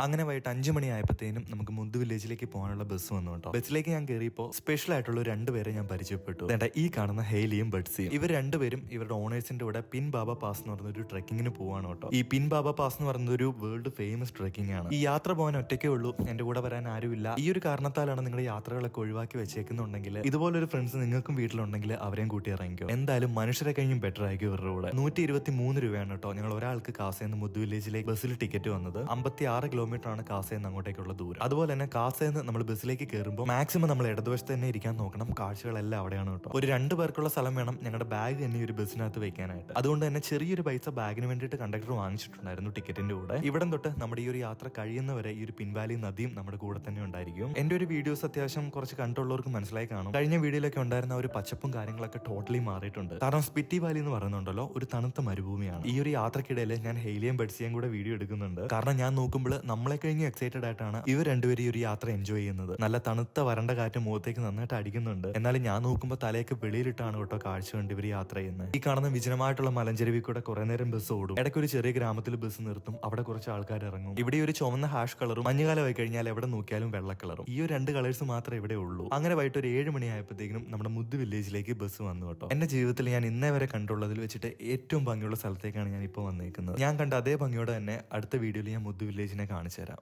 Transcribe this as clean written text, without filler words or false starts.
അങ്ങനെ വൈകിട്ട് 5 മണിയായപ്പോഴത്തേനും നമുക്ക് മുന്ത് വില്ലേജിലേക്ക് പോകാനുള്ള ബസ് വന്നു കേട്ടോ. ബസ്സിലേക്ക് ഞാൻ കയറിയപ്പോൾ സ്പെഷ്യൽ ആയിട്ടുള്ള രണ്ടുപേരെ ഞാൻ പരിചയപ്പെട്ടു. ഈ കാണുന്ന ഹെയിലിയും ബഡ്സിയും. ഇവർ രണ്ടുപേരും ഇവരുടെ ഓണേഴ്സിന്റെ കൂടെ പിൻ ബാബ പാസ് എന്ന് പറയുന്ന ഒരു ട്രെക്കിങ്ങിന് പോവാണ് കേട്ടോ. ഈ പിൻ ബാബ പാസ് എന്ന് പറയുന്ന ഒരു വേൾഡ് ഫേമസ് ട്രെക്കിംഗ് ആണ്. ഈ യാത്ര പോകാൻ ഒറ്റയ്ക്കേ ഉള്ളൂ, എന്റെ കൂടെ വരാൻ ആരുമില്ല. ഈ ഒരു കാരണത്താലാണ് നിങ്ങളുടെ യാത്രകളൊക്കെ ഒഴിവാക്കി വെച്ചേക്കുന്നുണ്ടെങ്കിൽ ഇതുപോലൊരു ഫ്രണ്ട്സ് നിങ്ങൾക്കും വീട്ടിലുണ്ടെങ്കിൽ അവരെയും കൂട്ടി ഇറങ്ങിക്കോ. എന്തായാലും മനുഷ്യരെ കഴിഞ്ഞും ബെറ്റർ ആയിരിക്കും ഇവരുടെ കൂടെ. 123 രൂപയാണ് കേട്ടോ ഞങ്ങൾ ഒരാൾക്ക് കാസയെന്ന് മുന്ത് വില്ലേജിലേക്ക് ബസ്സിൽ ടിക്കറ്റ് വന്നത്. 56 കിലോമീറ്റർ ആണ് കാസയിൽ നിന്ന് അങ്ങോട്ടേക്കുള്ള ദൂരം. അതുപോലെ തന്നെ കാസയിൽ നിന്ന് നമ്മൾ ബസ്സിലേക്ക് കയറുമ്പോൾ മാക്സിമം നമ്മൾ ഇടതുവശത്ത് തന്നെ ഇരിക്കാൻ നോക്കണം. കാഴ്ചകളെല്ലാം അവിടെയാണ് കേട്ടോ. ഒരു 2 പേർക്കുള്ള സ്ഥലം വേണം ഞങ്ങളുടെ ബാഗ് തന്നെ ഒരു ബസ്സിനകത്ത് വെക്കാനായിട്ട്. അതുകൊണ്ട് തന്നെ ചെറിയൊരു പൈസ ബാഗിന് വേണ്ടിയിട്ട് കണ്ടക്ടർ വാങ്ങിച്ചിട്ടുണ്ടായിരുന്നു ടിക്കറ്റിന്റെ കൂടെ. ഇവിടം തൊട്ട് നമ്മുടെ ഈ ഒരു യാത്ര കഴിയുന്നവരെ ഈ ഒരു പിൻവാലി നദിയും നമ്മുടെ കൂടെ തന്നെ ഉണ്ടായിരിക്കും. എന്റെ ഒരു വീഡിയോസ് അത്യാവശ്യം കുറച്ച് കണ്ടുള്ളവർക്ക് മനസ്സിലായി കാണും. കഴിഞ്ഞ വീഡിയോയിലൊക്കെ ഉണ്ടായിരുന്ന ഒരു പച്ചപ്പും കാര്യങ്ങളൊക്കെ ടോട്ടലി മാറിയിട്ടുണ്ട്. കാരണം സ്പിറ്റി വാലി എന്ന് പറയുന്നുണ്ടല്ലോ, ഒരു തണുത്ത മരുഭൂമിയാണ്. ഈ ഒരു യാത്രക്കിടയിൽ ഞാൻ ഹെയിലിയും ബഡ്സിയും കൂടെ വീഡിയോ എടുക്കുന്നുണ്ട്. കാരണം ഞാൻ നോക്കുമ്പോൾ നമ്മളെ കഴിഞ്ഞ് എക്സൈറ്റഡ് ആയിട്ടാണ് ഇവർ രണ്ടുപേരും ഈ ഒരു യാത്ര എൻജോയ് ചെയ്യുന്നത്. നല്ല തണുത്ത വരണ്ട കാറ്റ് മുഖത്തേക്ക് നന്നായിട്ട് അടിക്കുന്നുണ്ട്. എന്നാലും ഞാൻ നോക്കുമ്പോൾ തലയൊക്കെ വെളിയിലിട്ടാണ് കേട്ടോ കാഴ്ച കണ്ട് ഇവർ യാത്ര ചെയ്യുന്നത്. ഈ കാണുന്ന വിജനമായിട്ടുള്ള മലഞ്ചെരുവിൽ കൂടെ കുറെ നേരം ബസ് ഓടും. ഇടയ്ക്ക് ഒരു ചെറിയ ഗ്രാമത്തിൽ ബസ് നിർത്തും. അവിടെ കുറച്ച് ആൾക്കാർ ഇറങ്ങും. ഇവിടെ ഒരു ചുവന്ന ഹാഷ് കളറും മഞ്ഞുകാലമായി കഴിഞ്ഞാൽ എവിടെ നോക്കിയാലും വെള്ള കളറും. ഈ ഒരു 2 കളേഴ്സ് മാത്രമേ ഇവിടെ ഉള്ളൂ. അങ്ങനെ വൈകിട്ട് ഒരു 7 മണിയായപ്പോഴത്തേക്കും നമ്മുടെ മുന്ത് വില്ലേജിലേക്ക് ബസ് വന്നു കേട്ടോ. എന്റെ ജീവിതത്തിൽ ഞാൻ ഇന്നേ വരെ കണ്ടുള്ളതിൽ വെച്ചിട്ട് ഏറ്റവും ഭംഗിയുള്ള സ്ഥലത്തേക്കാണ് ഞാൻ ഇപ്പോൾ വന്നേക്കുന്നത്. ഞാൻ കണ്ട അതേ ഭംഗിയോടെ തന്നെ അടുത്ത വീഡിയോയിൽ ഞാൻ മുന്ത് വില്ലേജിനെ കാണിച്ചു തരാം.